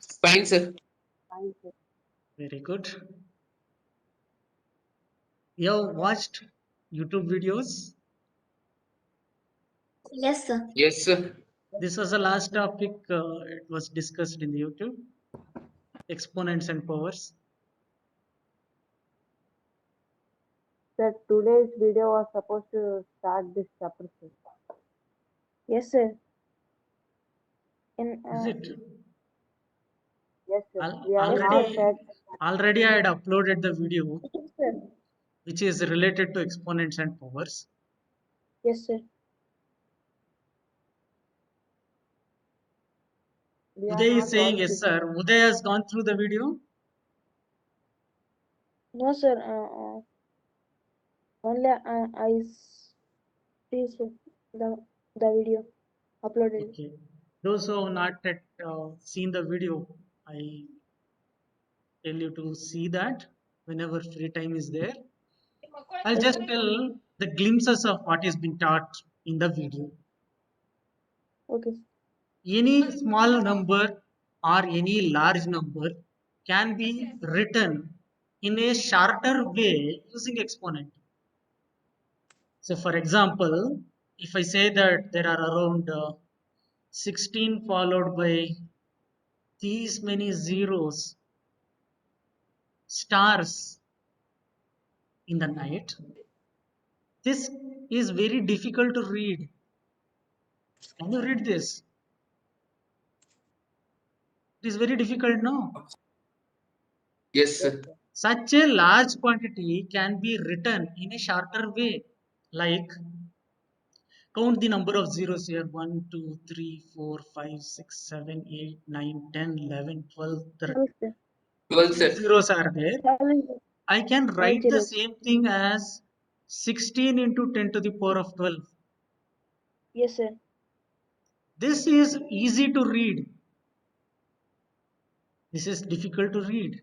Fine, sir. Fine, sir. Very good. You have watched YouTube videos. Yes, sir. Yes, sir. This was the last topic. It was discussed in the YouTube. Exponents and powers. Sir, today's video was supposed to start this chapter, sir. Yes, sir. In Is it? yes, sir. We are now Already, set. already I had uploaded the video Yes, sir. which is related to exponents and powers. Yes, sir. We are Uday not is saying watched yes, it. sir. Uday has gone through the video. No, sir. Only I see sir, the video uploaded. Okay. Those who have not yet seen the video, I tell you to see that whenever free time is there. I'll Yes, just sir. tell the glimpses of what is being taught in the video. Okay. Any small number or any large number can be written in a shorter way using exponent. So, for example, if I say that there are around 16 followed by these many zeros, stars in the night, this is very difficult to read. Can you read this? It is very difficult, no? Yes, Yes, sir. sir. Such a large quantity can be written in a shorter way, like count the number of zeros here 1, 2, 3, 4, 5, 6, 7, 8, 9, 10, 11, 12, 13. Yes, sir. 12, Many sir. zeros are there. Challenge. I can Right, write the yes. same thing as 16 into 10 to the power of 12. Yes, sir. This is easy to read. This is difficult to read.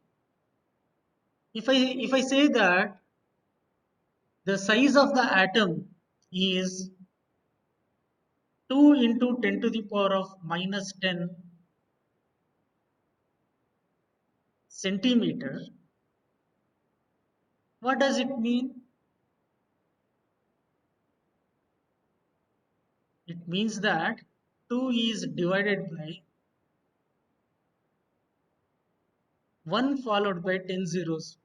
If I say that the size of the atom is 2 into 10 to the power of minus 10 centimeter, what does it mean? It means that 2 is divided by 1 followed by 10 zeros.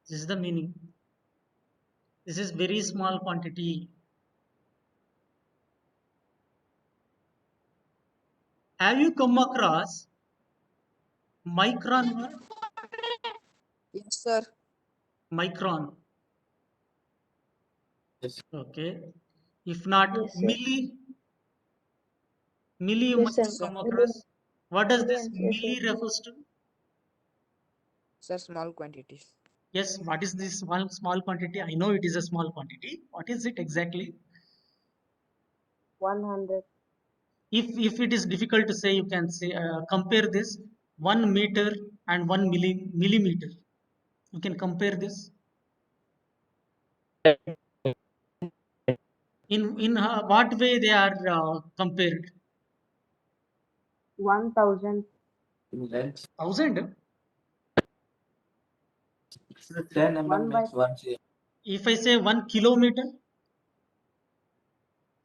This is the meaning. This is very small quantity. Have you come across micron word? Yes, sir. Micron. Yes. Okay. If not Yes, sir. milli, milli you Yes, must sir. have come Million, across. What does this millions. Yes, sir. milli refers to? Sir, small quantities. Yes, what is this small quantity? I know it is a small quantity. What is it exactly? 100. If it is difficult to say, you can say compare this 1 meter and 1 millimeter. You can compare this. In what way they are compared? 1000. In length, 1000. 10 1 mm by makes 1 cm. If I say 1 kilometer,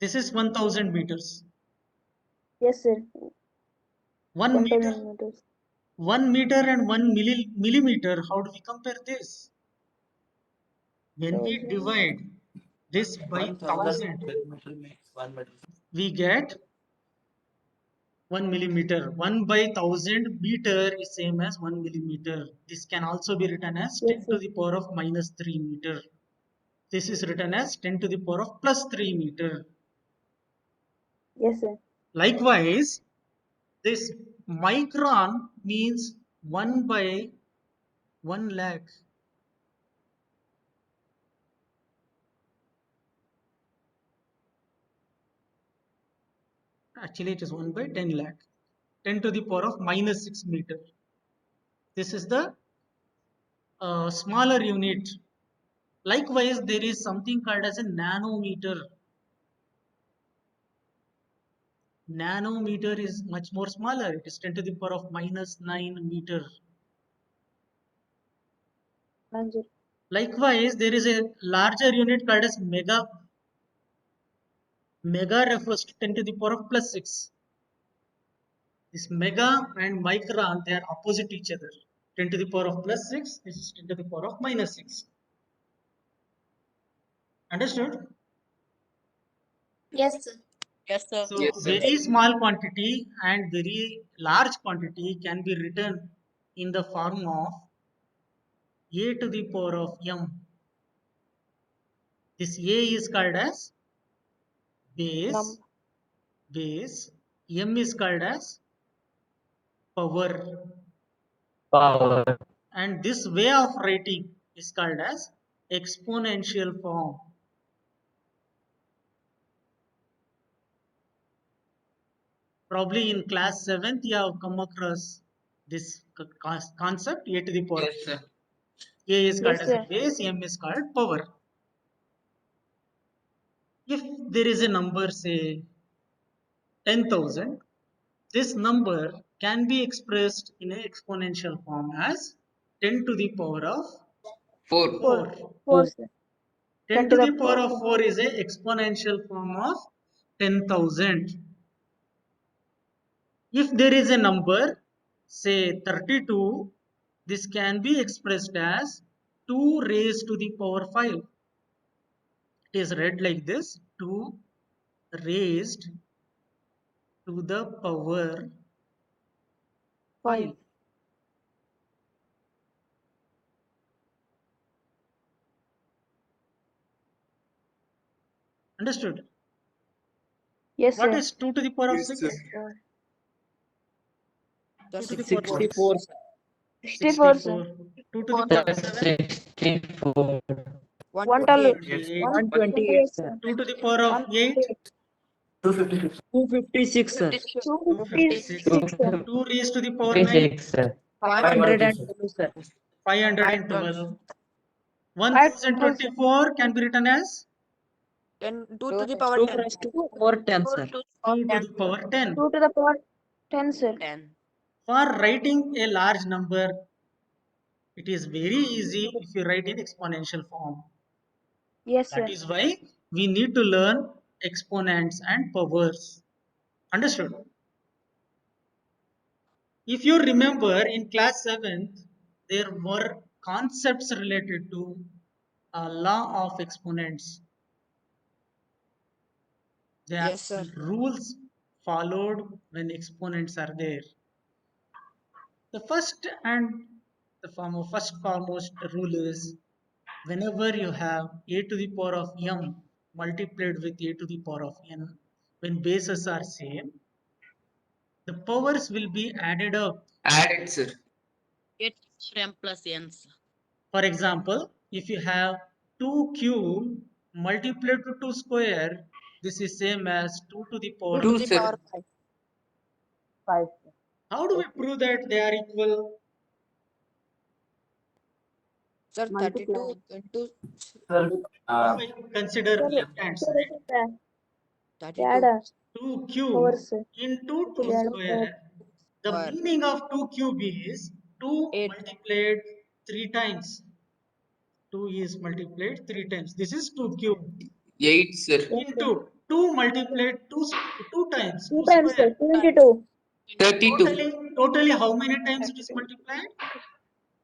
this is 1000 meters. yes, sir. 1 meter, 1000 meters. 1 meter and 1 millimeter. How do we compare this? When we 1000. divide this by 1000 1000, millimeter makes 1 meter. we get 1 millimeter. 1 by 1000 meter is same as 1 millimeter. This can also be written as Yes, 10 to sir. the power of minus 3 meter. This is written as 10 to the power of plus 3 meter. Yes, sir. Likewise, this micron means 1 by 1 lakh. Actually, it is 1 by 10 lakh. 10 to the power of minus 6 meter. This is the smaller unit. Likewise, there is something called as a nanometer. Nanometer is much more smaller. It is 10 to the power of minus 9 meter. 90. Likewise, there is a larger unit called as mega. Mega refers to 10 to the power of plus 6. This mega and micron, they are opposite each other. 10 to the power of plus 6, this is 10 to the power of minus 6. Understood? Yes, sir. Yes, sir. So Yes, sir. very small quantity and very large quantity can be written in the form of a to the power of m. This a is called as base, base. M is called as power. Power. And this way of writing is called as exponential form. Probably in class 7th you have come across this concept a to the power of Yes, sir. a is called Yes, as a sir. base, m is called power. If there is a number say 10,000, this number can be expressed in an exponential form as 10 to the power of 4. 4. 4, sir. 10 to the power of 4 is an exponential form of 10,000. If there is a number, say 32, this can be expressed as 2 raised to the power 5. It is read like this: 2 raised to the power 5. Understood? Yes, What sir. is 2 to the power of Yes, 6? sir. Sir. 2 to the Sir, power of 64. 64, sir. 64. 2 to the power of 7? 64. 112. 128. 128. 128, sir. 2 to the power of 8? 256. 256, sir. 256, 256. sir. 2 raised to the power 9? 56, sir. 512, sir. 512. 512, sir. 1024 can be written as 2 to the power 10. 2 to the power 10, sir. 2 to the power 10. 2 to the power 10, sir. 10. For writing a large number, it is very easy if you write in exponential form. Yes, That sir. is why we need to learn exponents and powers. Understood? If you remember in class 7th, there were concepts related to a law of exponents. There are Yes, sir. rules followed when exponents are there. The first and the first foremost rule is whenever you have a to the power of m multiplied with a to the power of n, when bases are same, the powers will be added up. Added, sir. 8 m plus n, sir. For example, if you have 2 cube multiplied to 2 square, this is same as 2 to the power 2 of 2, to the sir. power 5. 5, sir. How do we prove that they are equal? Sir, Multiply. 32 into Sir, How I consider Sir, left hand sir, side? add 32 2 power, cube sir. into 2 Add square. The square. meaning of 2 cube is 2 8. multiplied 3 times. 2 is multiplied 3 times. This is 2 cube 8, sir. into 2 multiplied 2 times. 2 2 times, sir. square. 22. 32. Totally how many times it is multiplied? 5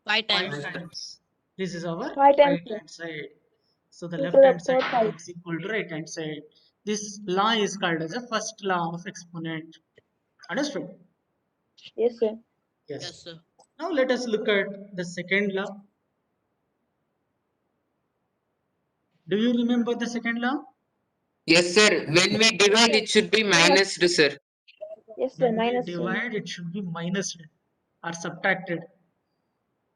5 times. times. This is our 5 times, right sir. hand side. So the 2 to left the hand side power 5. becomes equal to right hand side. This law is called as the first law of exponent. Understood? Yes, sir. Yes. Yes, sir. Now let us look at the second law. Do you remember the second law? Yes, sir. When we divide, it should be minus, sir. Yes, sir. When we Minus, sir. divide, it should be minus or subtracted.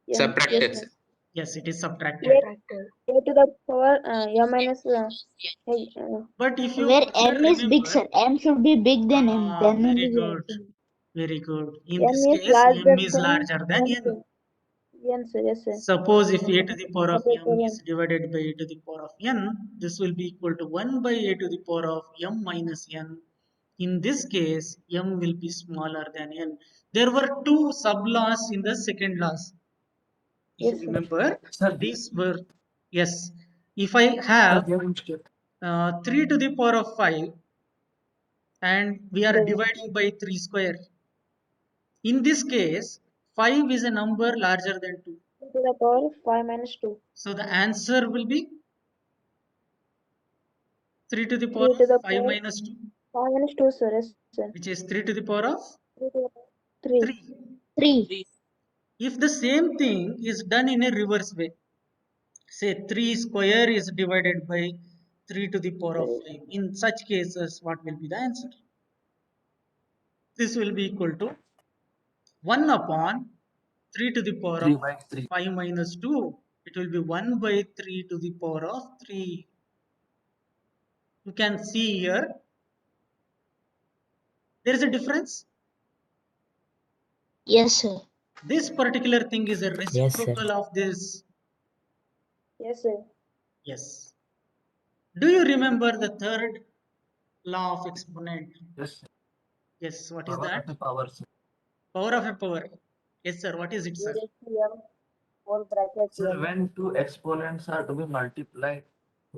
Yeah. Subtracted, Yes, sir. sir. Yes, it is subtracted. A to the power m minus But if you Where further n is big, remember, sir. M should be big than n. Then very only we are good, saying. very good. In n this is case, larger m is than larger than n, n. sir. N, sir. Yes, sir. Suppose if a to the power of Suppose m for is divided by a to the power of n, this will be equal to 1 by a to the power of m minus n. In this case, m will be smaller than n. There were two sub-laws in the second laws. If Yes, you sir. remember, these were, yes, if I have 3 to the power of 5 and we are Then dividing by 3 square. In this case, 5 is a number larger than 2. 2 to the power 5 minus 2. So the answer will be 3 to the 3 power to the of 5 power minus 2, 5 minus 2, sir. Yes, sir. which is 3 to the power of 3 to the power 3. 3. 3. 3. If the same thing is done in a reverse way, say 3 square is divided by 3 to the power of 5. In such cases, what will be the answer? This will be equal to 1 upon 3 to the power of 5 minus 2. It will be 1 by 3 to the power of 3. You can see here, there is a difference. Yes, sir. This particular thing is a Yes, sir. reciprocal of this. Yes, sir. Yes. Do you remember the third law of exponent? Yes, Yes, what is power that? of the power. Sir. Power of a power. Yes, sir. What is it, E sir? raised to m whole bracket Sir, m. when two exponents are to be multiplied,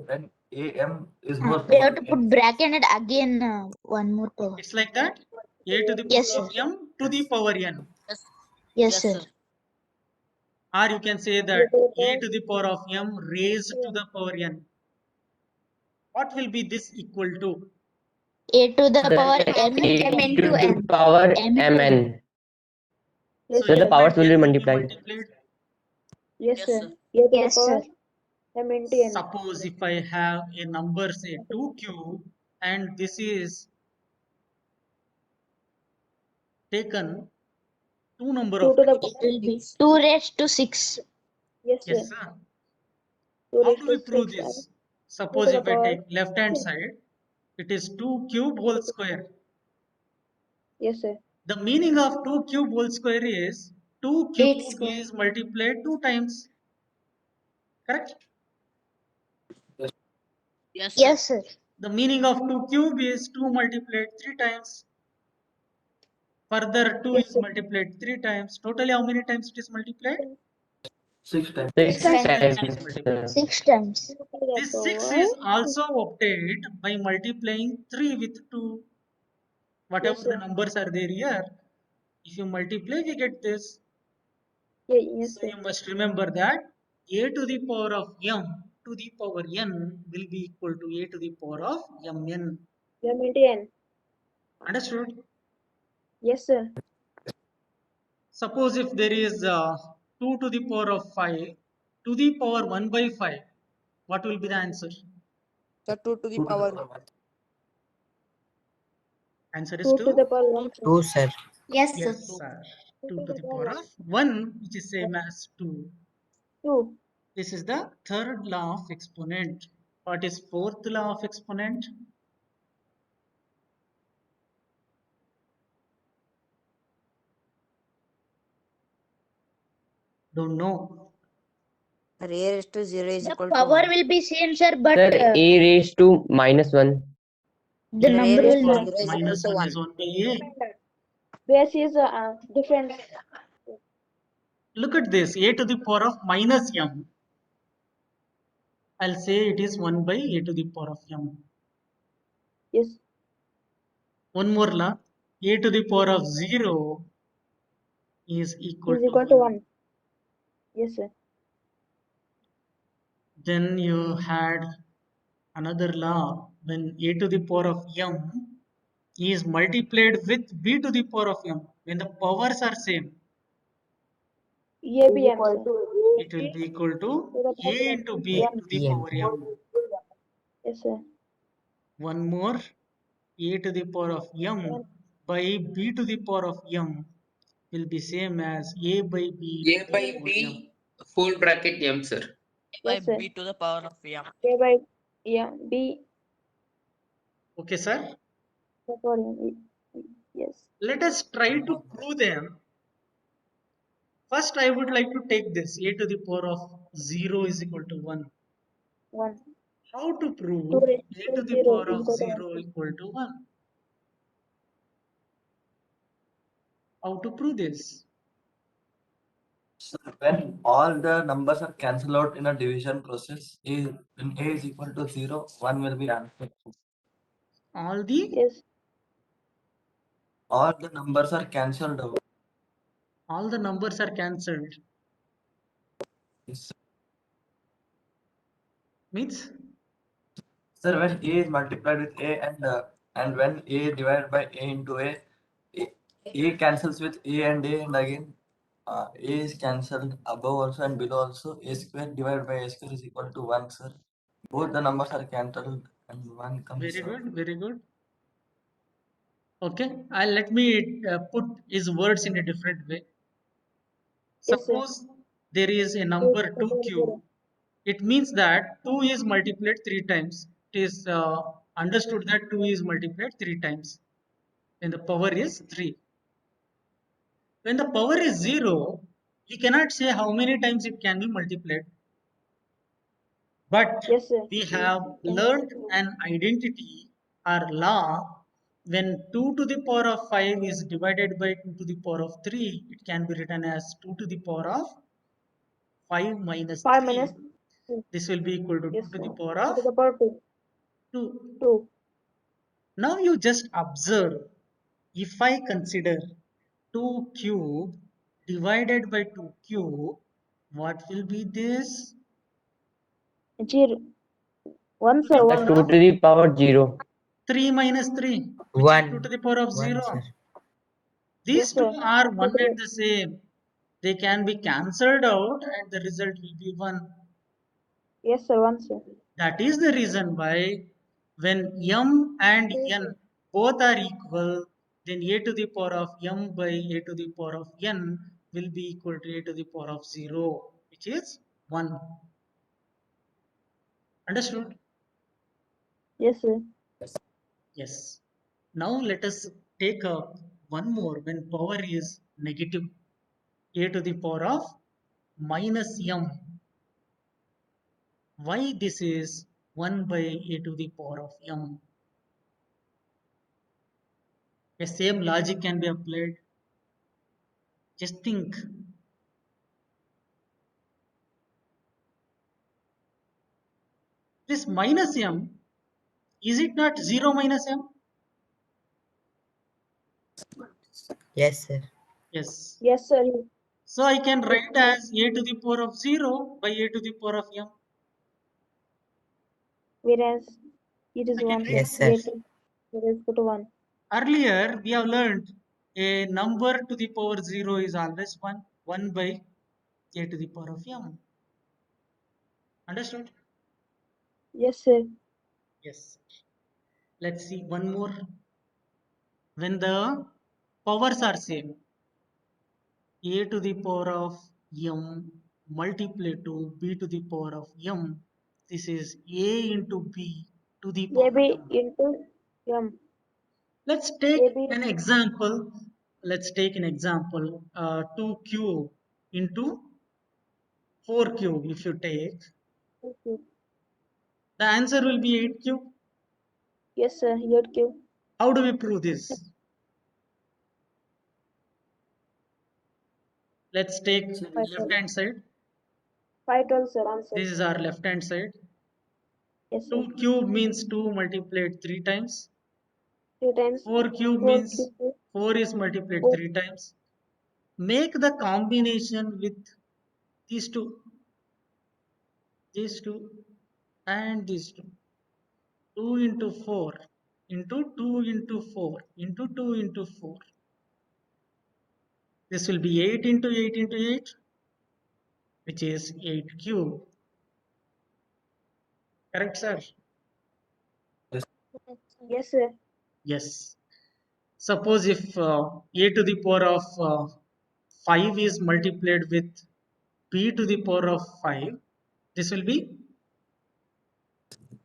then am is more We have to powerful. put bracket and again one more power. It's like that. A to the power Yes, of sir. m to the power n. Yes. Yes, Yes, sir. sir. Or you can say E that to the a power to the power of m raised to the power n. What will be this equal to? A to the Sir, power A m to into the n. power M mn. Yes, So So the m sir. powers and will be n will be multiplied. multiplied. Yes, Yes, sir. sir. E to the Yes, power sir. m into n. Suppose if I have a number say 2 cube and this is taken 2 number 2 of to the times. It power. will be 6. 2 raised to 6. Yes, sir. Yes, sir. 2 How raised do we to prove 6 and this? 2 Suppose to the if I power. take left hand side, it is 2 cube whole square. Yes, sir. The meaning of 2 cube whole square is 2 cube 8 square. is multiplied 2 times. Correct? Yes, sir. Yes, sir. The meaning of 2 cube is 2 multiplied 3 times. Further 2 Yes, is sir. multiplied 3 times. Totally how many times it is multiplied? 6 times. 6 Six Times times. it is multiplied. 6 times. 2 to the This 6 power. is also obtained by multiplying 3 with 2. Whatever Yes, the sir. numbers are there here, if you multiply, we get this. Yeah, yes, So sir. you must remember that a to the power of m to the power n will be equal to a to the power of mn. M into n. Understood? Yes, sir. Suppose if there is 2 to the power of 5 to the power 1 by 5, what will be the answer? So 2 to the 2 to the power. power 1. Answer is 2 to the 2. power 1, sir. 2, sir. Yes, sir. Yes, sir. 2 2 to to the the power power 1. of 1, which is same as 2. 2. This is the third law of exponent. What is fourth law of exponent? Don't know. A raised to 0 is The equal to power 1. will be same, sir, but Sir, a raised to minus 1. the A number raised will to not. 0 is equal Minus to 1 1. is 1 by a. Base is different. Look at this, a to the power of minus m. I'll say it is 1 by a to the power of m. Yes. One more law, a to the power of 0 is equal Is to equal to 1. 1. Yes, sir. Then you had another law, when a to the power of m is multiplied with b to the power of m, when the powers are same, A is B M, equal sir. to it will be equal to to the a power into b M. to the M. power m. Yes, sir. One more, a to the power of m And by b to the power of m will be same as a by b A to the by power m. B full bracket M, sir. By yes, sir. b to the power of m. A by B Okay, sir. the power M. Yes. Let us try to prove them. First, I would like to take this a to the power of 0 is equal to 1. 1. How to 2 prove raised a to to the 0 power is of equal to 0 1. equal to 1? How to prove this? So when all the numbers are cancelled out in a division process, when A is equal to 0, 1 will be answered. All the Yes. All the numbers are cancelled out. numbers are cancelled. Yes. Means Sir, when A is multiplied with A and when A divided by A into A cancels with A and again A is cancelled above also and below also. A square divided by A square is equal to 1, sir. Both the numbers are cancelled and 1 comes very out. good, very good. Okay, let me put his words in a different way. Yes, sir. Suppose there is a number 2 cube. It means that 2 is multiplied 3 times. It is understood that 2 is multiplied 3 times when the power is 3. When the power is 0, we cannot say how many times it can be multiplied. But Yes, sir. we have learned an identity or law. When 2 to the power of 5 is divided by 2 to the power of 3, it can be written as 2 to the power of 5 minus 5 3. minus 2. This will be equal to Yes, 2 to the sir. power 2 of to the power 2. 2. 2. Now you just observe, if I consider 2 cube divided by 2 cube, what will be this? 0. 1, 2 sir. to the 1. 2 power to the power 0. 3 minus 3, which is 2 1. to the power of 0. 1, sir. These Yes, two sir. are one 2 to and the same. They can be cancelled out and the result will be 1. Yes, sir. 1, sir. That is the reason why when m and n both are equal, then a to the power of m by a to the power of n will be equal to a to the power of 0, which is 1. Understood? Yes, sir. Yes. Now let us take up one more when power is negative. A to the power of minus m. Why this is 1 by a to the power of m? The same logic can be applied. Just think. This minus m, is it not 0 minus m? Yes, sir. Yes. Yes, sir. So I can write as a to the power of 0 by a to the power of m. Whereas it is I can 1. write. Yes, sir. Whereas equal to 1. Earlier we have learned a number to the power 0 is always 1. 1 by a to the power of m. Understood? Yes, sir. Yes. Let's see one more. When the powers are same, a to the power of m multiplied to b to the power of m. This is a into b to the power AB m. into M. Let's take AB an example. Let's take an example. 2 cube into 4 cube. If you take, into. the answer will be 8 cube. Yes, sir. 8 cube. How do we prove this? Let's take left hand side. 5 12, sir. Answer. This is our left hand side. Yes, sir. 2 cube means 2 multiplied 3 times. 3 times. 4 cube 4 means cube. 4 is multiplied 4. 3 times. Make the combination with these two, and these two. 2 into 4 into 2 into 4 into 2 into 4. This will be 8 into 8 into 8, which is 8 cube. Correct, sir? Yes, sir. Yes. Suppose if a to the power of 5 is multiplied with b to the power of 5, this will be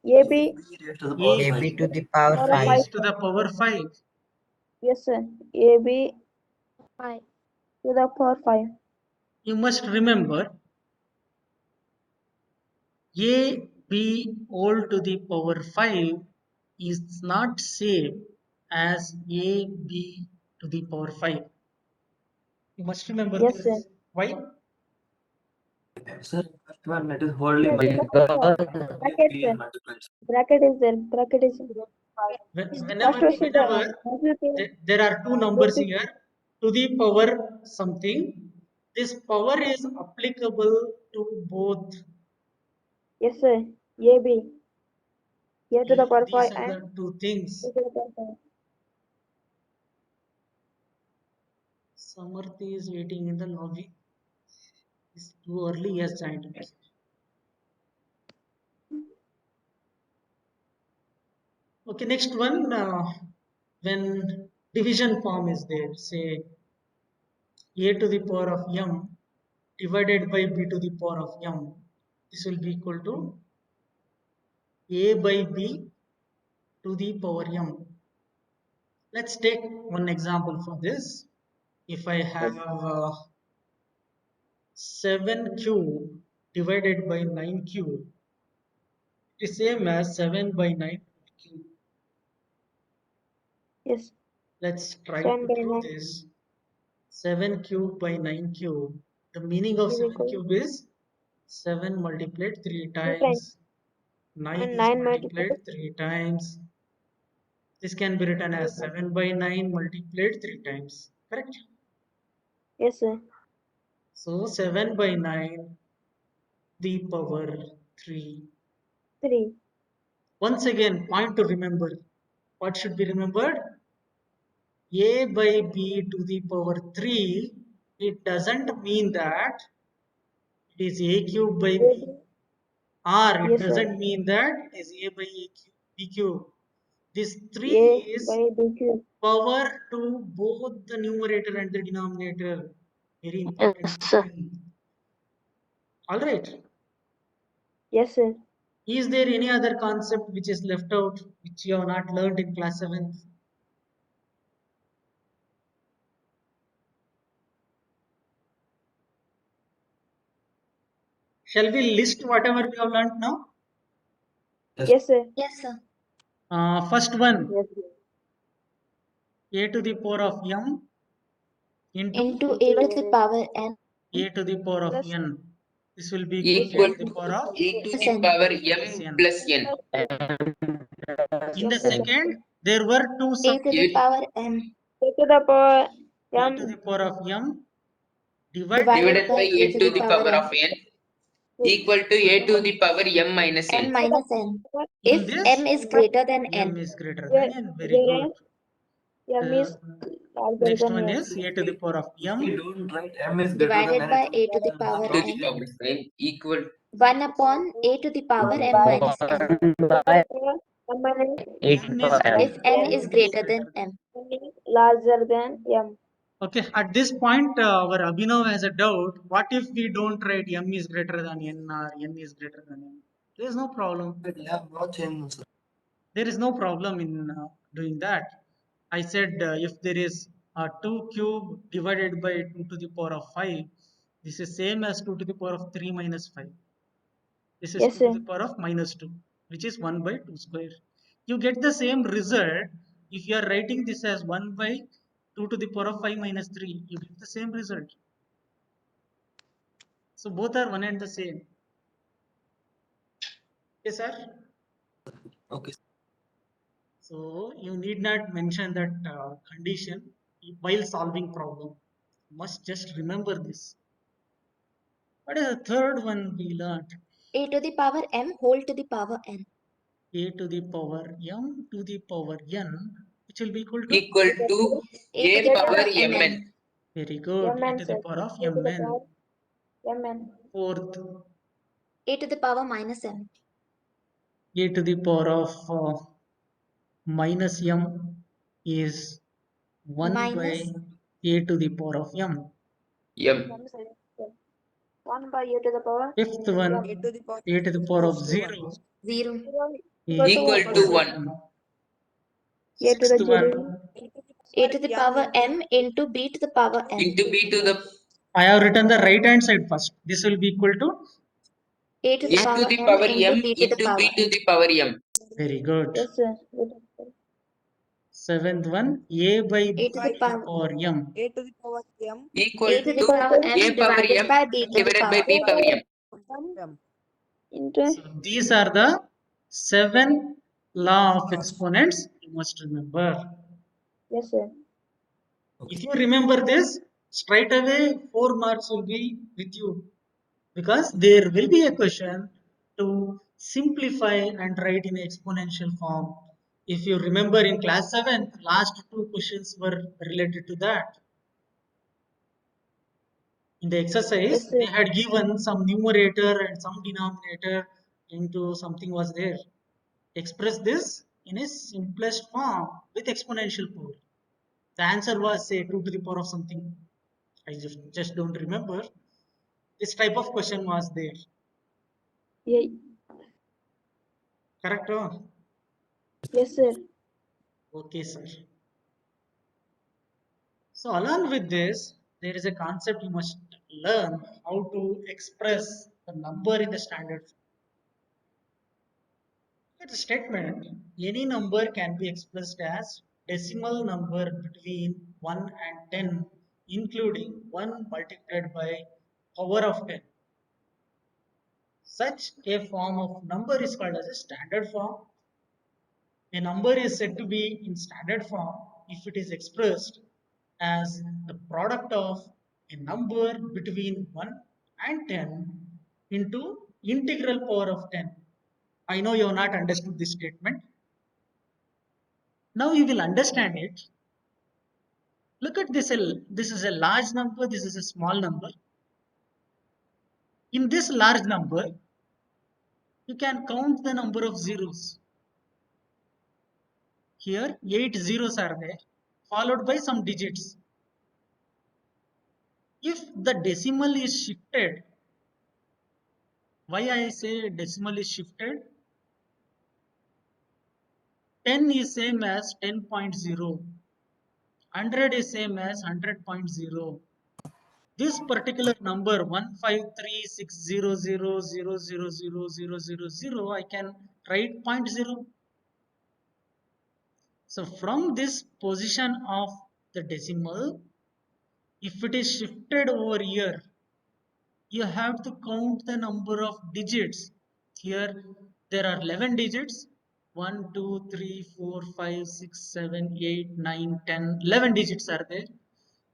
AB raised to the power a 5. AB to the power power of 5. 5. raised to the power 5. Yes, sir. AB 5 to the power 5. You must remember a b all to the power 5 is not same as a b to the power 5. You must remember Yes, this. sir. Why? Sir, first one it is wholly Sir, multiplied. Because bracket, P sir. is multiplied. Bracket is there. Bracket is there. Whenever First question, there are two numbers here, to the power something, this power is applicable to both. yes, sir. AB. A to the power These 5 are the and two things. A to the power 5. Samarthi is waiting in the lobby. It's too early, he has joined. Okay, next one. When division form is there, say a to the power of m divided by b to the power of m, this will be equal to a by b to the power m. Let's take one example for this. If I have 7 cube divided by 9 cube, it is same as 7 by 9 cube. Yes. Let's try 7 to by do 9 this. 7 cube by 9 cube. The meaning of is 7 equal cube is 7 multiplied 3 to 2 times. times. 9 And is 9 multiplied multiplied 3 times. This can be written as 7 by 9 multiplied 3 times. Correct? Yes, sir. So 7 by 9 the power 3. 3. Once again, point to remember. What should be remembered? A by b to the power 3. It doesn't mean that it is a cube by b. Or it Yes, sir. doesn't mean that it is a by a cube, b cube. This 3 A is by B cube. power to both the numerator and the denominator. Very Yes, important sir. thing. Alright. Yes, sir. Is there any other concept which is left out, which you have not learned in class 7th? Shall we list whatever we have learned now? Yes, sir. Yes, sir. First one, Yes, sir. a to the power of m into Into a to the power n a to the power of Plus n. This will be equal Equal to a to the power of e to plus the n. power plus m n. plus n. In the Yes, sir. second, there were two A sub to the power m A to the power a m to the power of m divided Divided by a a to the power of n equal to a to the power m minus n n. minus n. in If this m is greater than m n. is greater than n. Very good. m is larger Next than one n. is a to the power of If m we don't write m is greater than Divided n, by it will a to the become power To the n. power of n equal 1 upon a to the power m minus n. by M minus 8 n power is m. If n is greater than m. n is larger than m. Okay, at this point, our Abhinav has a doubt. What if we don't write m is greater than n or n is greater than n? There is no problem. but we have no change, sir. There is no problem in doing that. I said if there is 2 cube divided by 2 to the power of 5, this is same as 2 to the power of 3 minus 5. This is Yes, 2 to sir. the power of minus 2, which is 1 by 2 square. You get the same result if you are writing this as 1 by 2 to the power of 5 minus 3. You get the same result. So both are one and the same. Yes, sir. Okay. So you need not mention that condition while solving problem. You must just remember this. What is the third one we learned? A to the power m whole to the power n. A to the power m to the power n, which will be equal to? equal to A to a the power power mn. mn. Very good. A mn, to the sir. power of A to the mn. power mn. Fourth, A to the power minus m. a to the power of minus m is 1 by Minus a to the power of m. M. M, sir. 1 by a to the power Fifth one, A to the power a to the power of equal to 0 0. equal to Equal 1. to 1. A to the Sixth 0 one, A to the power m into b to the power n. Into b to the I have written the right hand side first. This will be equal to? A to a the to power the m power into m b to the into b power to n. the power m. Very good. Yes, sir. Seventh one, a by A b to the power or m. A to the power m. equal A to the to power m a power divided m by b to the divided by power b power m. M. So these are the 7 law of exponents you must remember. Yes, sir. If you remember this, straight away 4 marks will be with you, because there will be a question to simplify and write in exponential form. If you remember in class 7, last 2 questions were related to that. In the exercise, Yes, sir. they had given some numerator and some denominator into something was there. Express this in a simplest form with exponential power. The answer was say 2 to the power of something. I just don't remember. This type of question was there. Yeah. Correct? Oh? Yes, sir. Okay, sir. So along with this, there is a concept you must learn how to express the number in the standard form. Look at the statement. Any number can be expressed as decimal number between 1 and 10, including 1 multiplied by power of 10. Such a form of number is called as a standard form. A number is said to be in standard form if it is expressed as the product of a number between 1 and 10 into integral power of 10. I know you have not understood this statement. Now you will understand it. Look at this. This is a large number, this is a small number. In this large number, you can count the number of zeros. Here 8 zeros are there, followed by some digits. If the decimal is shifted, why I say decimal is shifted? 10 is same as 10.0. 100 is same as 100.0. This particular number 153,600,000,000 I can write 0.0. So from this position of the decimal, if it is shifted over here, you have to count the number of digits. Here there are 11 digits. 1, 2, 3, 4, 5, 6, 7, 8, 9, 10. 11 digits are there.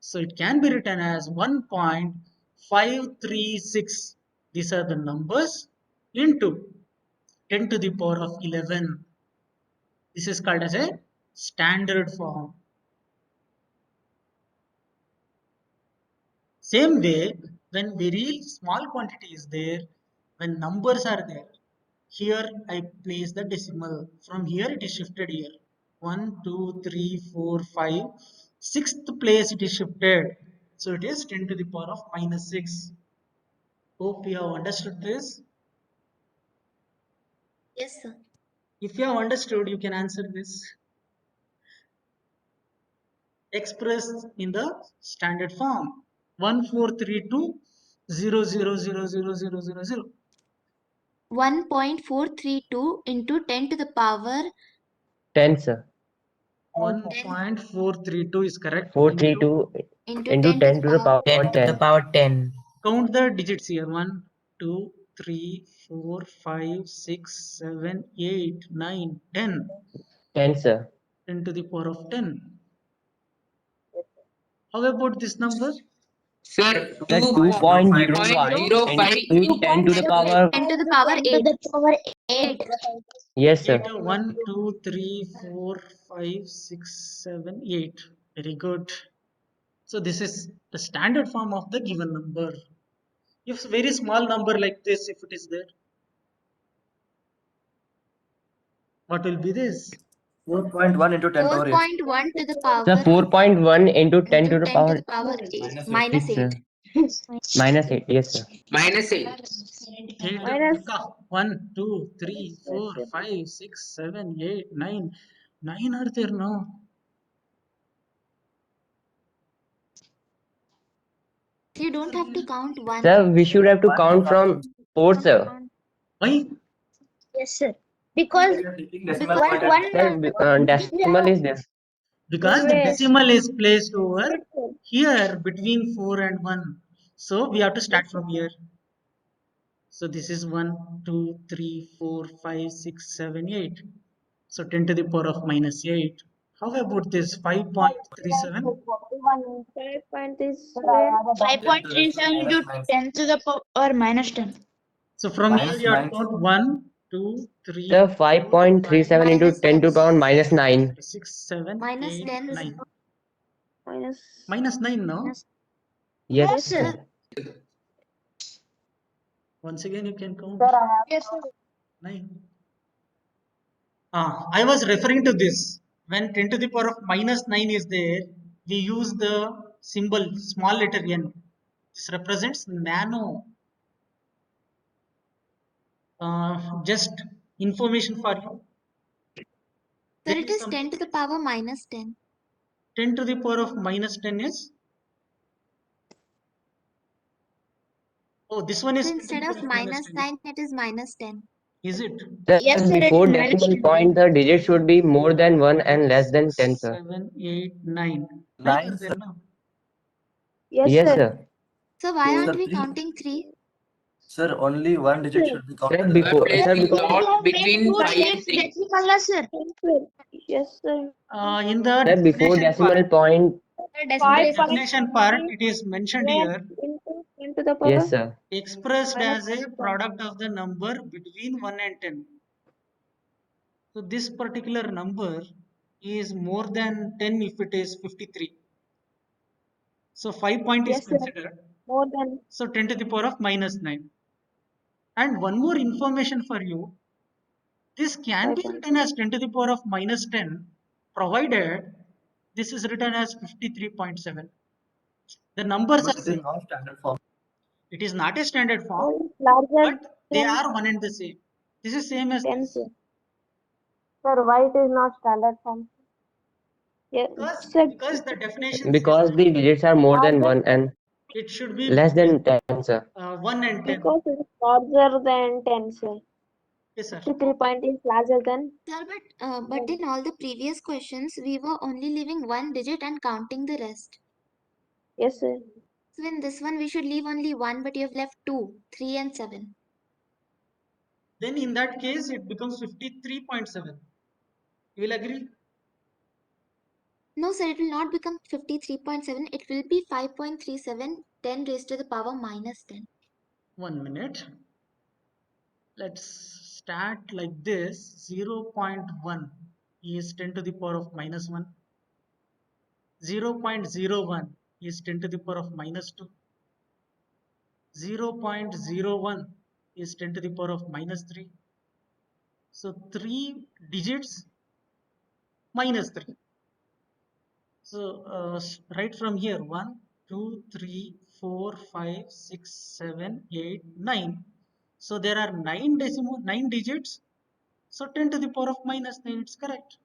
So it can be written as 1.536. These are the numbers into 10 to the power of 11. This is called as a standard form. Same way, when very small quantity is there, when numbers are there, here I place the decimal. From here it is shifted here. 1, 2, 3, 4, 5. Sixth place it is shifted. So it is 10 to the power of -6. Hope you have understood this. Yes, sir. If you have understood, you can answer this. Expressed in the standard form. 1432,000,000,000. 1.432 into 10 to the power 10, sir. 1.432 is correct. 432 into into 10 to the power 10 to the 10. power 10. Count the digits here. 1, 2, 3, 4, 5, 6, 7, 8, 9, 10. 10, sir. 10 to the power of 10. How about this number? Sir, Sir, 2.05 into 10 to the power. 10 to the power 8. Yes, sir. 8, 1, 2, 3, 4, 5, 6, 7, 8. Very good. So this is the standard form of the given number. If very small number like this, if it is there, what will be this? 4.1 into 10 power 8. 4.1 to the power Sir, 4.1 into 10 into to the 10 to power the power Minus 8. 6, -8. Yes, sir. -8. 8, Minus. 1, 2, 3, 4, 5, 6, 7, 8, 9. 9 are there now. You don't have to count 1. Sir, we should have to count from 4, sir. Why? Yes, sir. Because We are taking decimal Because point one at Sir, decimal is this. because the decimal is placed over here between 4 and 1. So we have to start from here. So this is 1, 2, 3, 4, 5, 6, 7, 8. So 10 to the power of minus 8. How about this 5.37? 5.37 into 10 to the power minus 10. So from here Minus you have to 9. count 1, 2, 3, Sir, 5.37 into Minus 10 to the power minus 9. 6, 7, Minus 8, 10 is 9. minus Minus 9, no? minus. Yes, Yes, sir. sir. Once again you can count sir, I have 9. I was referring to this. When 10 to the power of minus 9 is there, we use the symbol small letter n. This represents nano. Just information for you. Sir, There it is is some 10 to the power minus 10. 10 to the power of minus 10 is. Oh, this one is So 10 to the instead power of of minus minus 10. 9, it is minus 10. Is it? Sir, Yes, sir, before it's decimal minus point, the digit should be more than 1 and less than 10, sir. 7, 8, 9. 9 9, are there sir. now. yes, Yes, sir. sir. So why Sir, aren't we please. counting 3? Sir, only one digit should be Sir, counted. You are before, sir, placing because dot between 5 and 3. Sir. Yes, sir. In the sir, before definition part, decimal point, definition part, it is mentioned here, Into 10 to the power. yes, sir. expressed as a product of the number between 1 and 10. So this particular number is more than 10 if it is 53. So 5 point is Yes, sir. considered. More than So 10 to the power of minus 9. And one more information for you. This can be 5. written as 10 to the power of minus 10, provided this is written as 53.7. The numbers But are it is same. not standard form. It is not a standard form, Oh, it's larger but they than are one and the same. This is same as 10, this. sir. Sir, why it is not standard form? Yes, sir. Because the definition says Because the digits are more than Larger 1 and it should be less than 10, sir. 1 and 10. because it is larger than 10, sir. Yes, sir. 53 point is larger than. Sir, but in all the previous questions, we were only leaving one digit and counting the rest. Yes, sir. So in this one, we should leave only one, but you have left 2, 3 and 7. Then in that case, it becomes 53.7. You will agree? No, sir, it will not become 53.7. It will be 5.37, 10 raised to the power minus 10. 1 minute. Let's start like this. 0.1 is 10 to the power of minus 1. 0.01 is 10 to the power of minus 2. 0.01 is 10 to the power of minus 3. So 3 digits minus 3. So right from here 1, 2, 3, 4, 5, 6, 7, 8, 9. So there are 9 digits. So 10 to the power of minus 9, it's correct.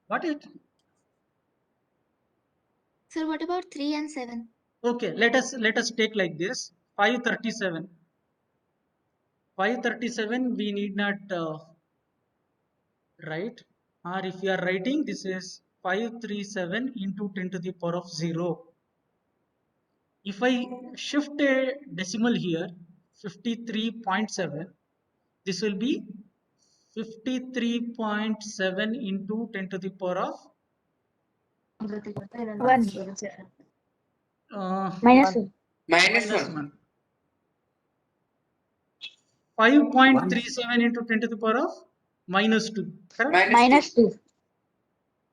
Got it? Sir, what about 3 and 7? Okay, let us take like this. 537. 537 we need not write, or if you are writing, this is 537 into 10 to the power of 0. If I shift a decimal here, 53.7, this will be 53.7 into 10 to the power of Minus 1. Minus minus 1. 1. 5.37 into 10 to the power of minus 2. Correct? Minus 2.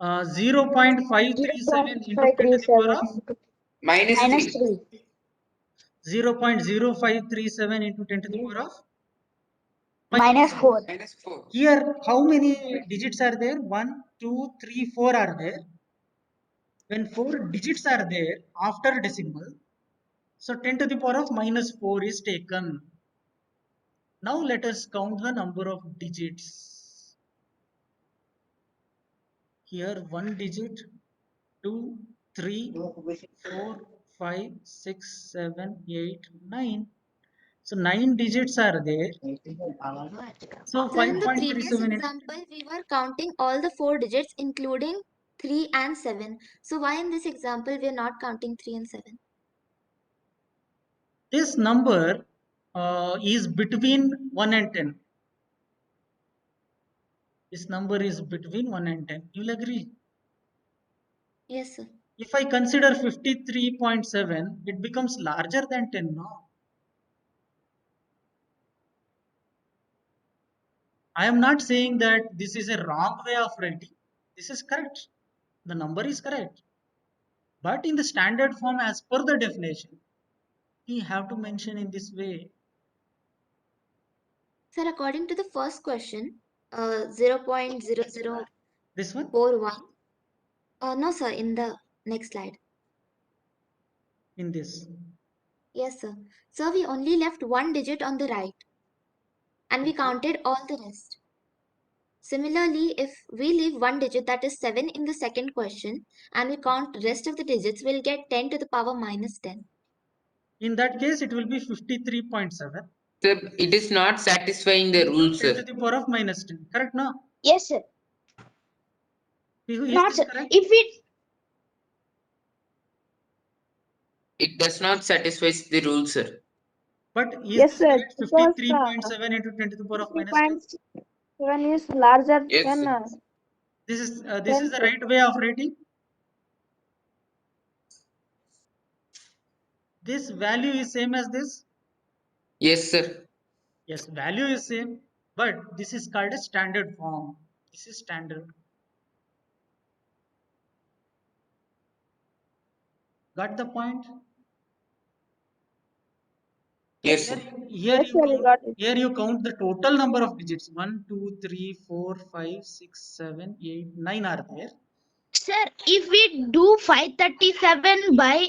0.537 into 10 to the power of Minus 3. 0.0537 into 10 to the power of Minus 4. Minus 4. Here, how many digits are there? 1, 2, 3, 4 are there. When 4 digits are there after decimal, so 10 to the power of minus 4 is taken. Now let us count the number of digits. Here 1 digit, 2, 3, 4, 5, 6, 7, 8, 9. So 9 digits are there. So So in the previous 5.37. example, we were counting all the 4 digits, including 3 and 7. So why in this example we are not counting 3 and 7? This number is between 1 and 10. This number is between 1 and 10. You'll agree? Yes, sir. If I consider 53.7, it becomes larger than 10 now. I am not saying that this is a wrong way of writing. This is correct. The number is correct. But in the standard form, as per the definition, we have to mention in this way. Sir, according to the first question, 0.0041. This one? No, sir, in the next slide. In this. Yes, sir. So we only left 1 digit on the right and we counted all the rest. Similarly, if we leave 1 digit, that is 7 in the second question, and we count rest of the digits, we'll get 10 to the power minus 10. In that case, it will be 53.7. Sir, it is not satisfying the rule, 10 to sir. the power of minus 10. Correct, no? Yes, sir. Is Not, this sir. correct? If it It does not satisfy the rule, sir. But is Yes, this sir, correct? because 53.7 into 10 to the power of minus 10. 3.7 is larger Yes, than sir. This is the 10, sir. right way of writing. This value is same as this. Yes, sir. Yes, value is same, but this is called a standard form. This is standard. Got the point? Yes, sir. Here Yes, sir, we got it. here you count the total number of digits. 1, 2, 3, 4, 5, 6, 7, 8, 9 are there. Sir, if we do 537 by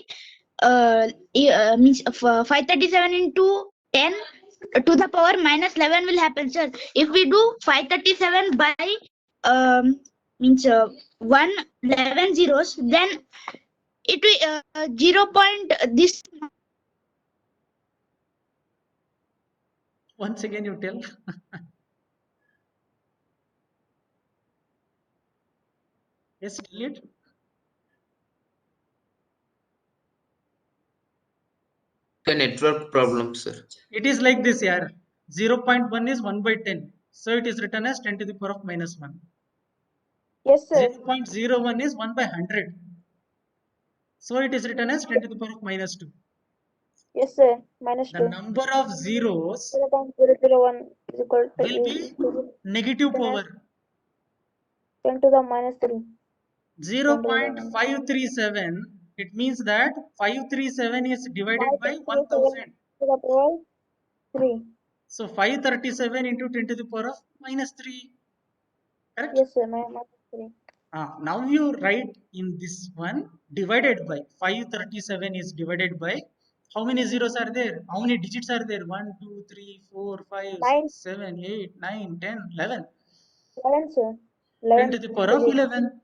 means 537 into 10 to the power minus 11 will happen, sir. If we do 537 by means 11 zeros, then it will 0 point this. Once again you tell. Yes, tell it. The network problem, sir. It is like this here. 0.1 is 1 by 10. So it is written as 10 to the power of minus 1. Yes, sir. 0.01 is 1 by 100. So it is written as 10 to the power of minus 2. Yes, sir. Minus The 2. number of zeros 0.001 is equal to will be negative power. 10 to the minus 3. 0.537. It means that 537 is divided by 1000. To the power 3. So 537 into 10 to the power of minus 3. Correct? Yes, sir. Minus 3. Now you write in this one divided by 537 is divided by how many zeros are there? How many digits are there? 1, 2, 3, 4, 5, 9. 6, 7, 8, 9, 10, 11. 11, sir. 10 to 11. the power of 11.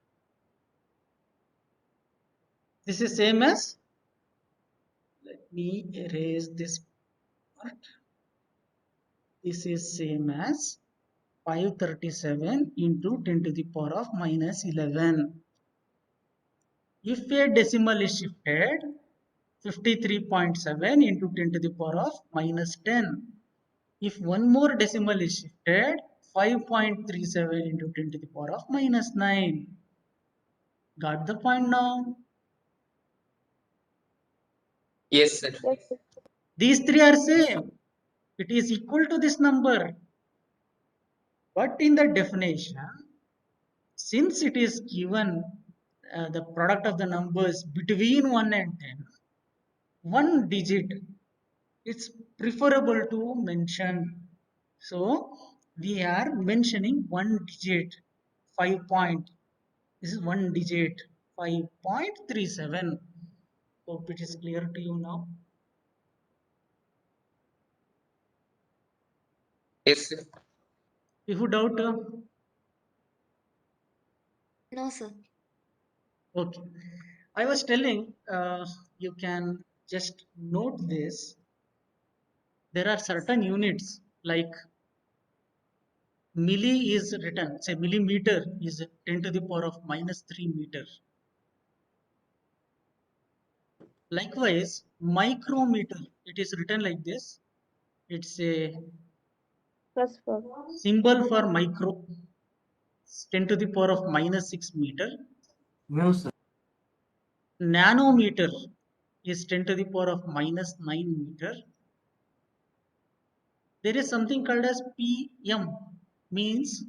This is same as, let me erase this part. This is same as 537 into 10 to the power of minus 11. If a decimal is shifted, 53.7 into 10 to the power of minus 10. If one more decimal is shifted, 5.37 into 10 to the power of minus 9. Got the point now? Yes, sir. Yes, sir. These three are same. It is equal to this number. But in the definition, since it is given the product of the numbers between 1 and 10, one digit, it's preferable to mention. So we are mentioning one digit, 5 point. This is one digit, 5.37. Hope it is clear to you now. Yes, sir. If you doubt, No, sir. okay. I was telling you can just note this. there are certain units like milli is written, say millimeter is 10 to the power of minus 3 meter. Likewise, micrometer, it is written like this. It's a Plus 4. symbol for micro, 10 to the power of minus 6 meter. Mu, sir. Nanometer is 10 to the power of minus 9 meter. There is something called as PM, means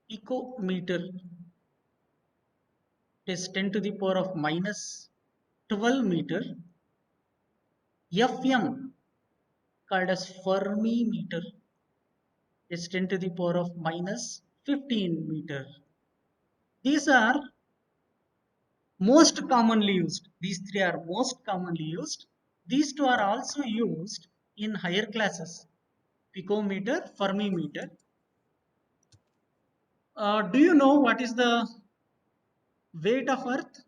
picometer. It is 10 to the power of minus 12 meter. FM, called as Fermi meter, is 10 to the power of minus 15 meter. These are most commonly used. These three are most commonly used. These two are also used in higher classes. Picometer, Fermi meter. Do you know what is the weight of Earth?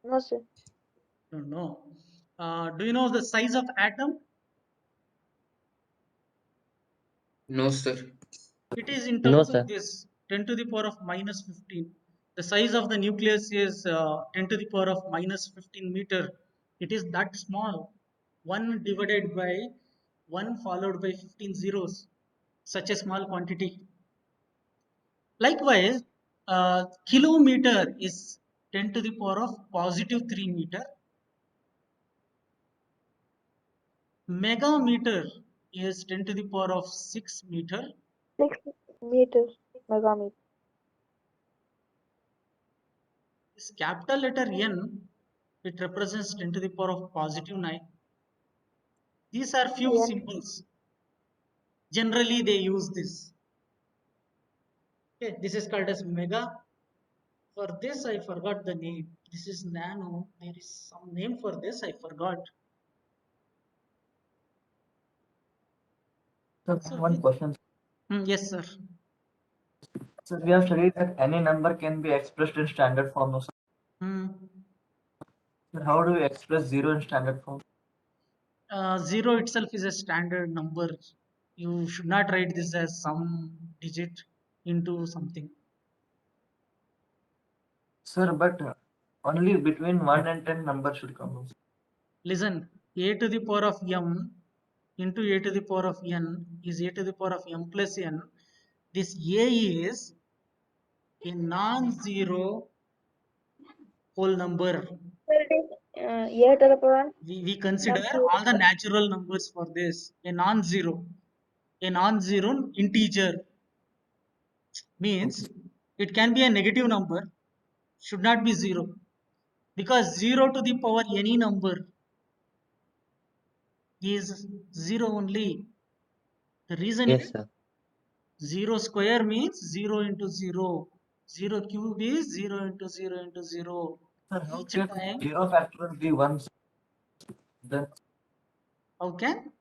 No, sir. Don't know. Do you know the size of atom? No, sir. It is in No, terms sir. of this 10 to the power of minus 15. The size of the nucleus is 10 to the power of minus 15 meter. It is that small. 1 divided by 1 followed by 15 zeros. Such a small quantity. Likewise, kilometer is 10 to the power of positive 3 meter. Megameter is 10 to the power of 6 meter. 6 meters. Megameter. This capital letter N, it represents 10 to the power of positive 9. These are few N. symbols. Generally, they use this. Okay, this is called as mega. For this, I forgot the name. This is nano. There is some name for this, I forgot. Sir, So, one question. yes, sir. Sir, we have studied that any number can be expressed in standard form. No, sir. Hmm. Sir, how do we express 0 in standard form? 0 itself is a standard number. You should not write this as some digit into something. Sir, but only between 1 and 10 numbers should come. Listen, a to the power of m into a to the power of n is a to the power of m plus n. This a is a non-zero whole number. Sir, it is A to the power. We consider Not zero. all the natural numbers for this. A non-zero integer means it can be a negative number, should not be 0, because 0 to the power any number is 0 only. The reason Yes, is sir. 0 square means 0 into 0. 0 cube is 0 into 0 into 0. Sir, how Each can time, 0 factorial be 1? Then how can?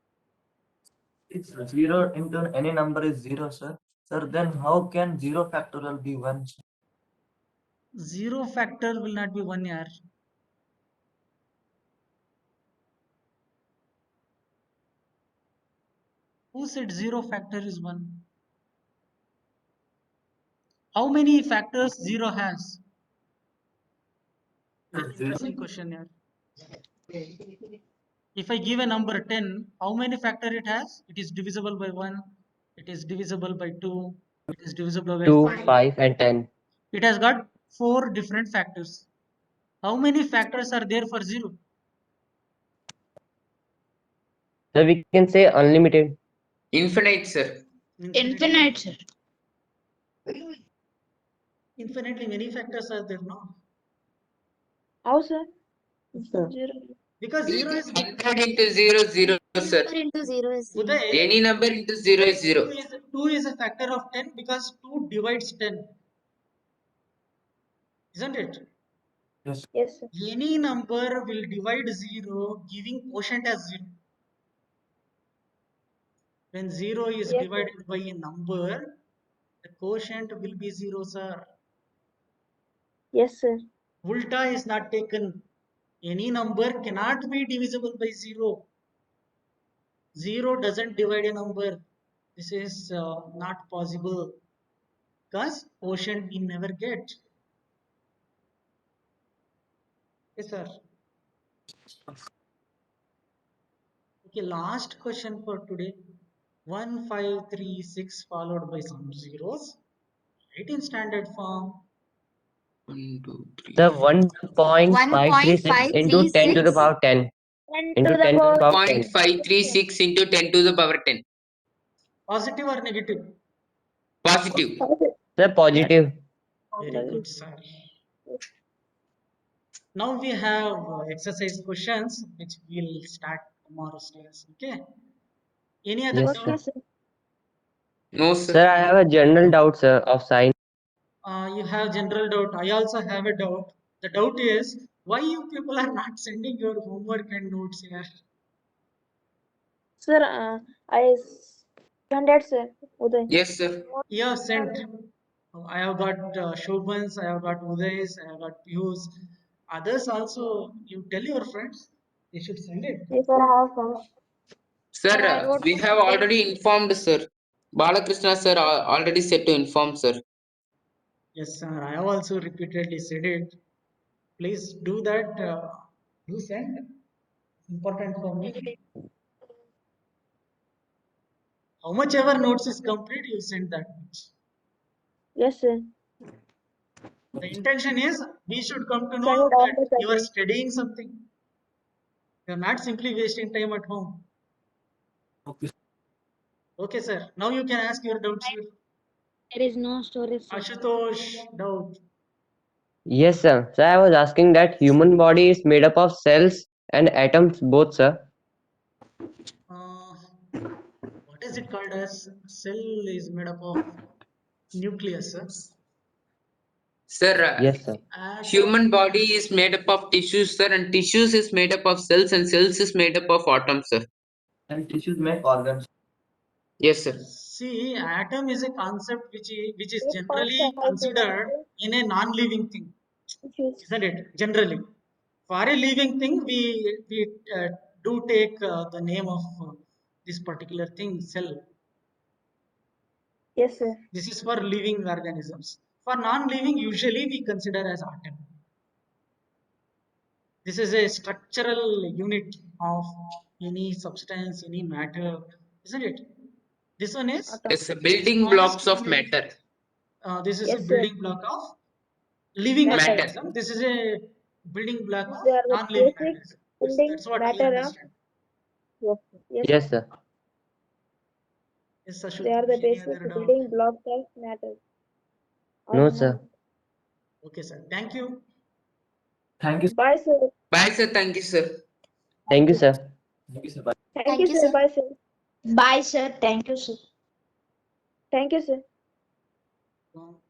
it's 0 into any number is 0, sir. Sir, then how can 0 factorial be 1? Sir? 0 factor will not be 1 year. Who said 0 factor is 1? How many factors 0 has? Very interesting question here. If I give a number 10, how many factor it has? It is divisible by 1, it is divisible by 2, it is divisible by 2, 5. 5, and 10. It has got 4 different factors. How many factors are there for 0? So we can say unlimited. Infinite, sir. Infinite, sir. Infinitely many factors are there, no? How, sir? Sir. 0. Because 0 is 100 into 0, 0, sir. 4 into 0 is 0. Uday, Any number into 0 is 0. 2 is a factor of 10 because 2 divides 10. Isn't it? Yes. Yes, sir. Any number will divide 0 giving quotient as 0. When 0 is Yes, sir. divided by a number, the quotient will be 0, sir. Yes, sir. Ulta is not taken. Any number cannot be divisible by 0. 0 doesn't divide a number. This is not possible because quotient we never get. Yes, sir. Okay, last question for today. 1, 5, 3, 6 followed by some zeros. Write in standard form. 1, 2, 3. Sir, 1.536 into 10 to the 1.536 power 10 10 into to the 10 to the power power 10. 0.536 into 10 to the power 10. Positive or negative? Positive. Sir, positive. Very good, sir. Now we have exercise questions which will start tomorrow's class. Okay. Any other Yes, doubt? sir. No, Sir, sir. I have a general doubt, sir, of sign. You have general doubt. I also have a doubt. The doubt is why you people are not sending your homework and notes here. Sir, I sent it, sir. Uday. Yes, sir. You have sent. I have got Shobhans, I have got Udays, I have got Piyush. Others also, you tell your friends, they should send it. Yes, sir, I have sent. Sir, Sir, I wrote we have already informed, sir. Balakrishna, sir, already said to inform, sir. Yes, sir. I have also repeatedly said it. Please do that. Do send. Important for me. How much ever notes is complete, you send that much. Yes, sir. The intention is we should come to Send know it all that the you are time. studying something. You are not simply wasting time at home. Okay. Okay, sir. Now you can ask your doubts. Sir. There is no storage, sir. Ashutosh, doubt. Yes, sir. Sir, I was asking that human body is made up of cells and atoms both, sir. What is it called as? Cell is made up of nucleus, sir. Sir, Yes, sir. human body is made up of tissues, sir, and tissues is made up of cells, and cells is made up of atoms, sir. And tissues make organs. Yes, sir. See, atom is a concept which is Yes, generally Pastor, I did considered in a non-living thing, it. isn't it? Generally, for a living thing, we do take the name of this particular thing, cell. Yes, sir. This is for living organisms. For non-living, usually we consider as atom. This is a structural unit of any substance, any matter, isn't it? This one is It's a building smallest blocks of unit. matter. This is a Yes, sir. building block of living Matter. organism. This is a building block of They are the non-living basic organism. building That's what I matter of. understand. Yes, sir. Yes, Yes, sir. Yes, they are the Ashutosh, any basic other doubt? building blocks of matter. Or No, sir. Okay, sir. Thank you. Thank you. Bye, sir. Bye, sir. Thank you, sir. Thank you, sir. Thank you, sir. Bye. Thank you, sir. Bye, sir. Bye, sir. Thank you, sir. Thank you, sir. Well,